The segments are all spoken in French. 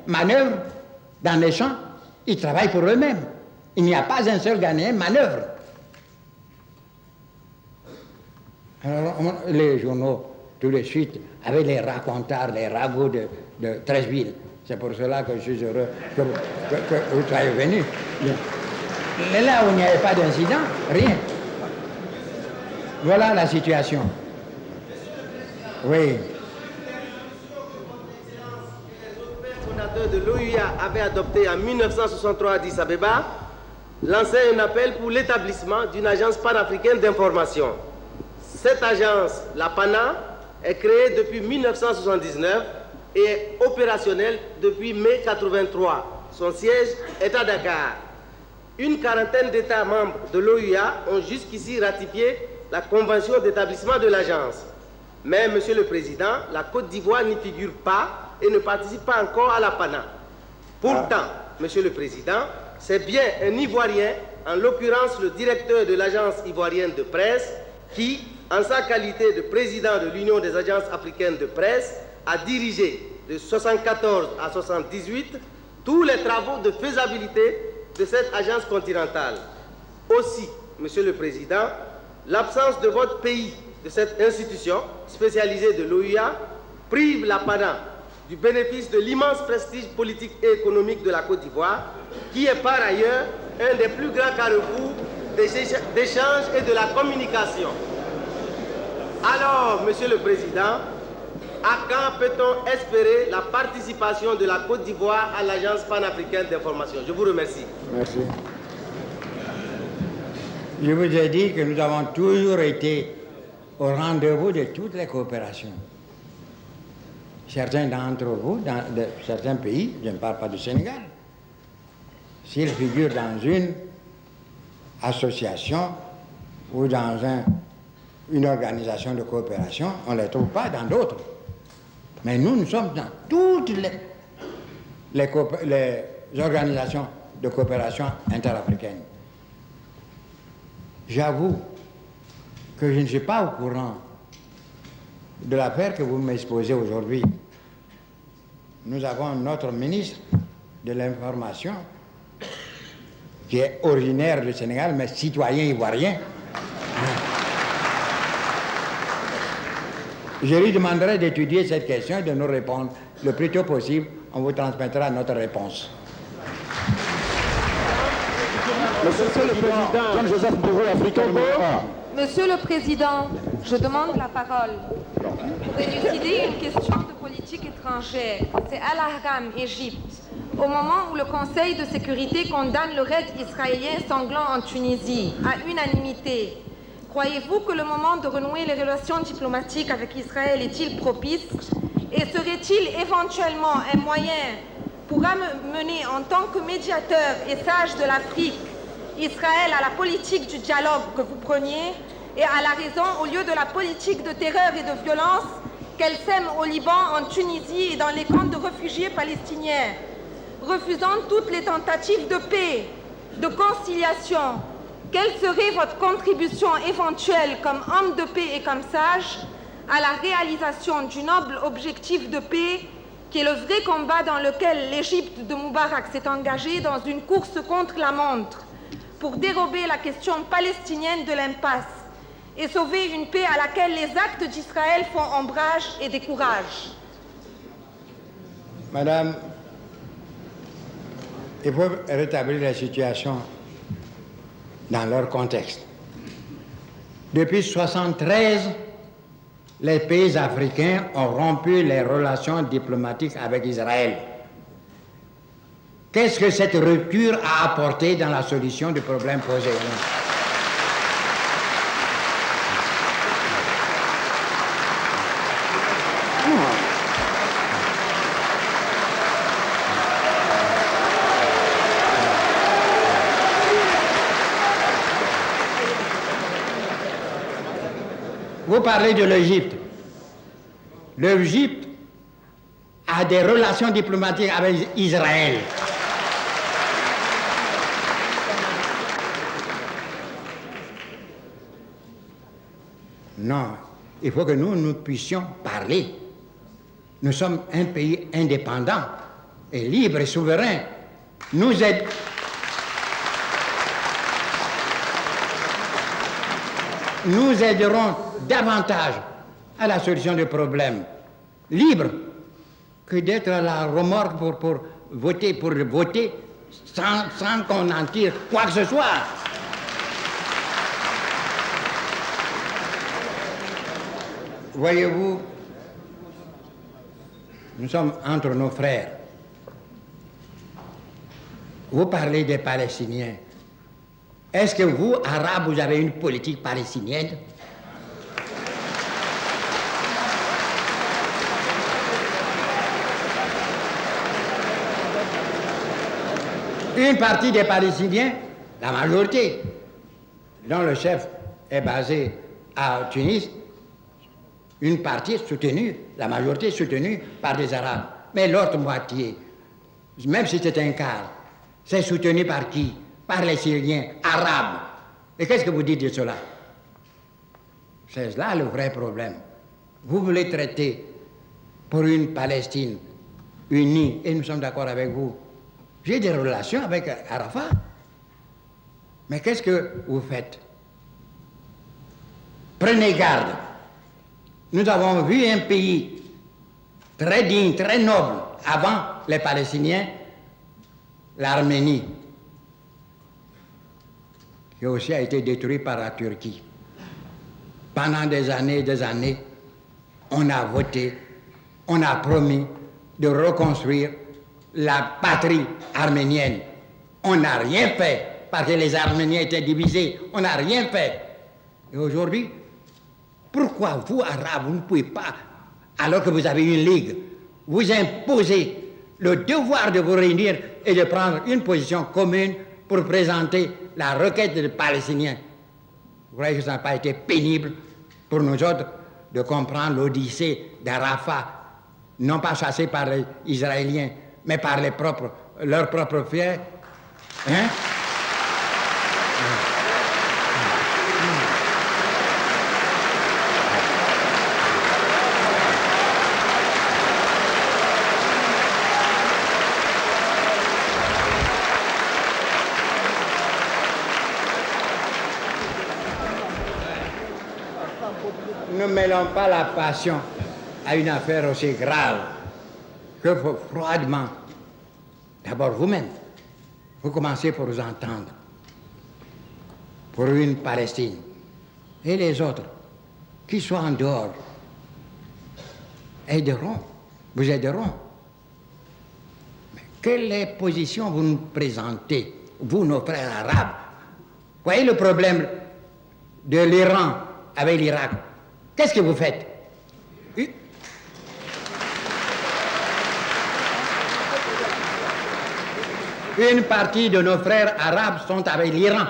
manœuvre dans les champs, ils travaillent pour eux-mêmes. Il n'y a pas un seul Ghanéen manœuvre. Alors, les journaux, tout de suite, avec les racontards, les ragots de Treichville. C'est pour cela que je suis heureux que vous soyez venus. Mais là où il n'y avait pas d'incident, rien. Voilà la situation. Oui. Le fondateur de l'OUA avait adopté en 1963 à Addis Abeba, lançait un appel pour l'établissement d'une agence panafricaine d'information. Cette agence, la PANA, est créée depuis 1979 et est opérationnelle depuis mai 83. Son siège est à Dakar. Une quarantaine d'États membres de l'OUA ont jusqu'ici ratifié la convention d'établissement de l'agence. Mais, Monsieur le Président, la Côte d'Ivoire n'y figure pas et ne participe pas encore à la PANA. Pourtant, Monsieur le Président, c'est bien un Ivoirien, en l'occurrence le directeur de l'agence ivoirienne de presse, qui, en sa qualité de président de l'Union des agences africaines de presse, a dirigé de 1974 à 1978 tous les travaux de faisabilité de cette agence continentale. Aussi, Monsieur le Président, l'absence de votre pays de cette institution spécialisée de l'OUA prive la PANA du bénéfice de l'immense prestige politique et économique de la Côte d'Ivoire, qui est par ailleurs un des plus grands carrefours d'échange et de la communication. Alors, Monsieur le Président, à quand peut-on espérer la participation de la Côte d'Ivoire à l'Agence panafricaine d'information? Je vous remercie. Merci. Je vous ai dit que nous avons toujours été au rendez-vous de toutes les coopérations. Certains d'entre vous, dans certains pays, je ne parle pas du Sénégal, s'ils figurent dans une association ou dans une organisation de coopération, on ne les trouve pas dans d'autres. Mais nous sommes dans toutes les organisations de coopération interafricaine. J'avoue que je ne suis pas au courant de l'affaire que vous m'exposez aujourd'hui. Nous avons notre ministre de l'Information qui est originaire du Sénégal, mais citoyen ivoirien. Je lui demanderai d'étudier cette question et de nous répondre le plus tôt possible. On vous transmettra notre réponse. Monsieur le Président, Jean-Joseph Bourreau, Africain numéro 1. Monsieur le Président, je demande la parole pour élucider une question de politique étrangère. C'est Al-Ahram, Égypte. Au moment où le Conseil de sécurité condamne le raid israélien sanglant en Tunisie, à unanimité, croyez-vous que le moment de renouer les relations diplomatiques avec Israël est-il propice? Et serait-il éventuellement un moyen pour amener en tant que médiateur et sage de l'Afrique Israël à la politique du dialogue que vous preniez et à la raison au lieu de la politique de terreur et de violence qu'elle sème au Liban, en Tunisie et dans les camps de réfugiés palestiniens, refusant toutes les tentatives de paix, de conciliation? Quelle serait votre contribution éventuelle comme homme de paix et comme sage à la réalisation du noble objectif de paix qui est le vrai combat dans lequel l'Égypte de Moubarak s'est engagée dans une course contre la montre pour dérober la question palestinienne de l'impasse et sauver une paix à laquelle les actes d'Israël font ombrage et découragent? Madame, il faut rétablir la situation dans leur contexte. Depuis 1973, les pays africains ont rompu les relations diplomatiques avec Israël. Qu'est-ce que cette rupture a apporté dans la solution du problème posé? Vous parlez de l'Égypte. L'Égypte a des relations diplomatiques avec Israël. Non, il faut que nous puissions parler. Nous sommes un pays indépendant et libre et souverain, nous aiderons davantage à la solution du problème. Libre que d'être à la remorque pour voter sans qu'on en tire quoi que ce soit. Voyez-vous, nous sommes entre nos frères. Vous parlez des Palestiniens. Est-ce que vous, Arabes, vous avez une politique palestinienne? Une partie des Palestiniens, la majorité, dont le chef est basé à Tunis, une partie soutenue, la majorité soutenue par des Arabes. Mais l'autre moitié, même si c'est un quart, c'est soutenu par qui? Par les Syriens arabes. Et qu'est-ce que vous dites de cela? C'est là le vrai problème. Vous voulez traiter pour une Palestine unie, et nous sommes d'accord avec vous. J'ai des relations avec Arafat. Mais qu'est-ce que vous faites? Prenez garde. Nous avons vu un pays très digne, très noble, avant les Palestiniens, l'Arménie, qui aussi a été détruit par la Turquie. Pendant des années, on a voté, on a promis de reconstruire la patrie arménienne. On n'a rien fait parce que les Arméniens étaient divisés. On n'a rien fait. Et aujourd'hui, pourquoi vous, Arabes, vous ne pouvez pas, alors que vous avez une ligue, vous imposer le devoir de vous réunir et de prendre une position commune pour présenter la requête des Palestiniens? Vous croyez que ça n'a pas été pénible pour nous autres de comprendre l'odyssée d'Arafat, non pas chassé par les Israéliens, mais par leurs propres frères? Hein? Ne mêlons pas la passion à une affaire aussi grave que froidement. D'abord vous-même, vous commencez par vous entendre pour une Palestine. Et les autres, qui soient en dehors, vous aideront. Mais quelle position vous nous présentez, vous, nos frères arabes? Voyez le problème de l'Iran avec l'Irak. Qu'est-ce que vous faites? Une partie de nos frères arabes sont avec l'Iran,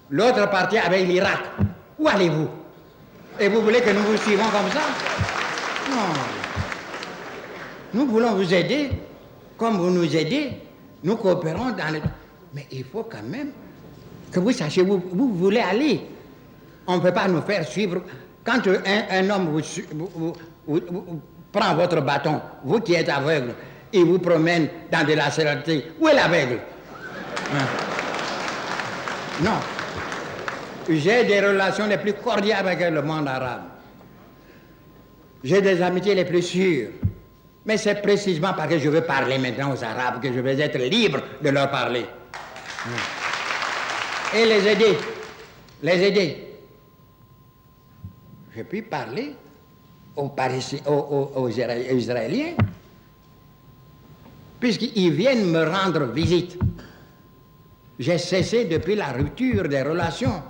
l'autre partie avec l'Irak. Où allez-vous? Et vous voulez que nous vous suivons comme ça? Non. Nous voulons vous aider, comme vous nous aidez. Nous coopérons dans les... Mais il faut quand même que vous sachiez où vous voulez aller. On ne peut pas nous faire suivre. Quand un homme vous prend votre bâton, vous qui êtes aveugle, et vous promène dans de la sérénité, où est l'aveugle? Non. J'ai des relations les plus cordiales avec le monde arabe. J'ai des amitiés les plus sûres. Mais c'est précisément parce que je veux parler maintenant aux Arabes que je vais être libre de leur parler. Et les aider. Les aider. Je puis parler aux Israéliens, puisqu'ils viennent me rendre visite. J'ai cessé depuis la rupture des relations.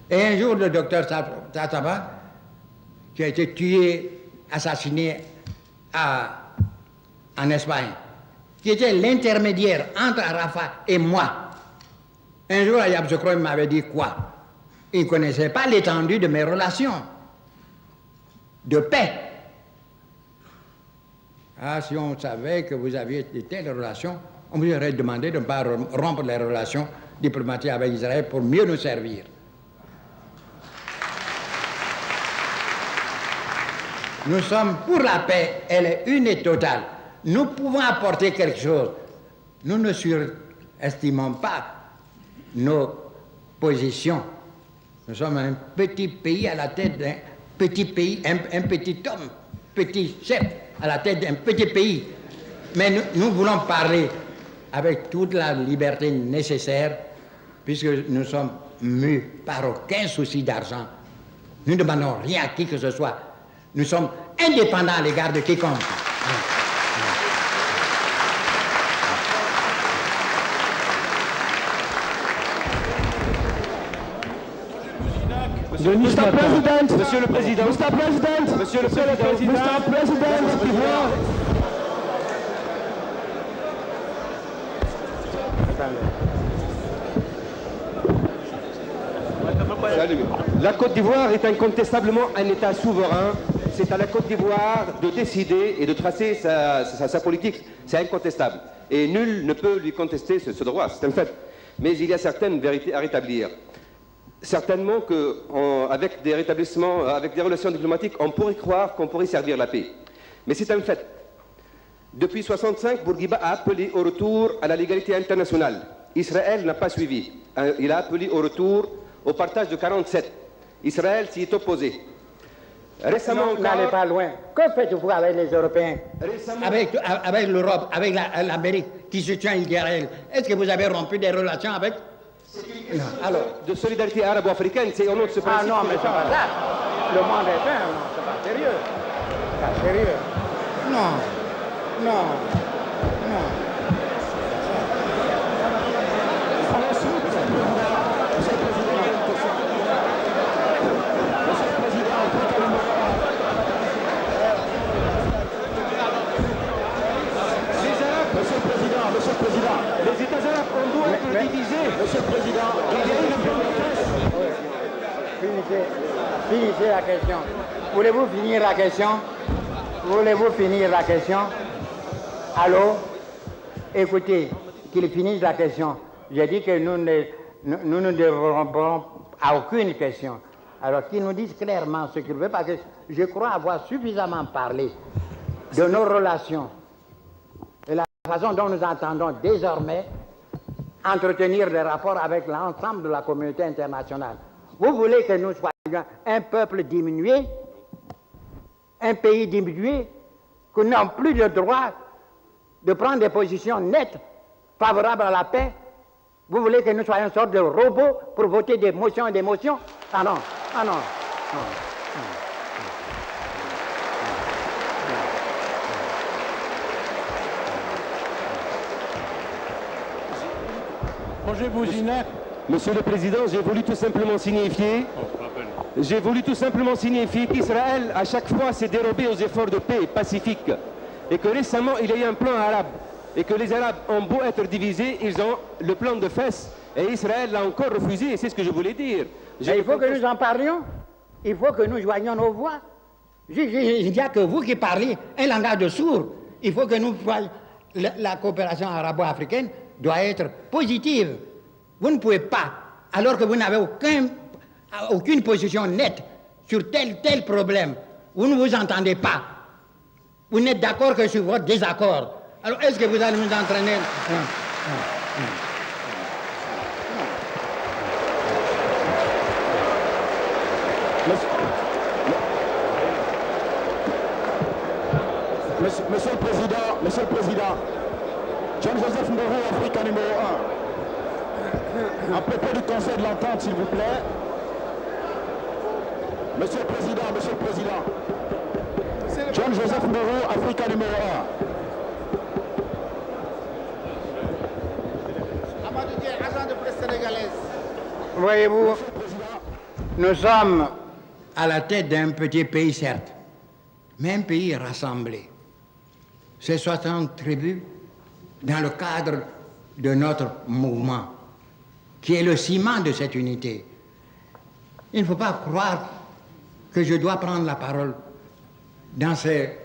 Et un jour, le docteur Tataba, qui a été tué, assassiné en Espagne, qui était l'intermédiaire entre Arafat et moi, un jour, Ayab Zokro m'avait dit quoi? Il ne connaissait pas l'étendue de mes relations de paix. Ah, si on savait que vous aviez de telles relations, on vous aurait demandé de ne pas rompre les relations diplomatiques avec Israël pour mieux nous servir. Nous sommes pour la paix, elle est une et totale. nous pouvons apporter quelque chose. Nous ne surestimons pas nos positions. Nous sommes un petit pays à la tête d'un petit pays, un petit homme, petit chef à la tête d'un petit pays. Mais nous voulons parler avec toute la liberté nécessaire, puisque nous sommes mus par aucun souci d'argent. Nous ne demandons rien à qui que ce soit. Nous sommes indépendants à l'égard de quiconque. Mr. President, Monsieur le Président, Mr. President, Monsieur le Président, Mr. President, la Côte d'Ivoire est incontestablement un État souverain. C'est à la Côte d'Ivoire de décider et de tracer sa politique. C'est incontestable. Et nul ne peut lui contester ce droit, c'est un fait. Mais il y a certaines vérités à rétablir. Certainement qu'avec des rétablissements, avec des relations diplomatiques, on pourrait croire qu'on pourrait servir la paix. Mais c'est un fait. Depuis 1965, Bourguiba a appelé au retour à la légalité internationale. Israël n'a pas suivi. Il a appelé au retour au partage de 47. Israël s'y est opposé. Récemment non, n'allez pas loin. Que faites-vous avec les Européens, avec l'Europe, avec l'Amérique qui soutient Israël? Est-ce que vous avez rompu des relations avec? Non. Alors, de solidarité arabo-africaine, c'est au nom de ce principe. Ah non, mais c'est pas ça. Le monde est un, non, c'est pas sérieux. C'est pas sérieux. Non, non, non. Monsieur le Président, les États arabes, on doit être divisés. Monsieur le Président, il y a une plan de presse. Finissez la question. Voulez-vous finir la question? Voulez-vous finir la question? Allô? Écoutez, qu'il finisse la question. J'ai dit que nous ne devrons à aucune question. Alors qu'ils nous disent clairement ce qu'ils veulent, parce que je crois avoir suffisamment parlé de nos relations. Et la façon dont nous entendons désormais entretenir des rapports avec l'ensemble de la communauté internationale. Vous voulez que nous soyons un peuple diminué, un pays diminué, que nous n'avons plus le droit de prendre des positions nettes, favorables à la paix? Vous voulez que nous soyons une sorte de robot pour voter des motions et des motions? Ah non, ah non, non. Monsieur le Président, j'ai voulu tout simplement signifier qu'Israël, à chaque fois, s'est dérobé aux efforts de paix pacifique. Et que récemment, il y a eu un plan arabe. Et que les Arabes ont beau être divisés, ils ont le plan de Fès. Et Israël l'a encore refusé, et c'est ce que je voulais dire. Il faut que nous en parlions. Il faut que nous joignions nos voix. Il n'y a que vous qui parlez un langage de sourds. Il faut que nous voyions. La coopération arabo-africaine doit être positive. Vous ne pouvez pas, alors que vous n'avez aucune position nette sur tel problème, vous ne vous entendez pas. Vous n'êtes d'accord que sur votre désaccord. Alors est-ce que vous allez nous entraîner? Monsieur le Président, John-Joseph Mboro, Africa numéro 1. À propos du Conseil de l'Entente, s'il vous plaît. Monsieur le Président. John-Joseph Mboro, Africa numéro 1. Amadou Dieng, agent de presse sénégalaise. Voyez-vous, nous sommes à la tête d'un petit pays, certes, mais un pays rassemblé. C'est 60 tribus dans le cadre de notre mouvement, qui est le ciment de cette unité. Il ne faut pas croire que je dois prendre la parole dans ces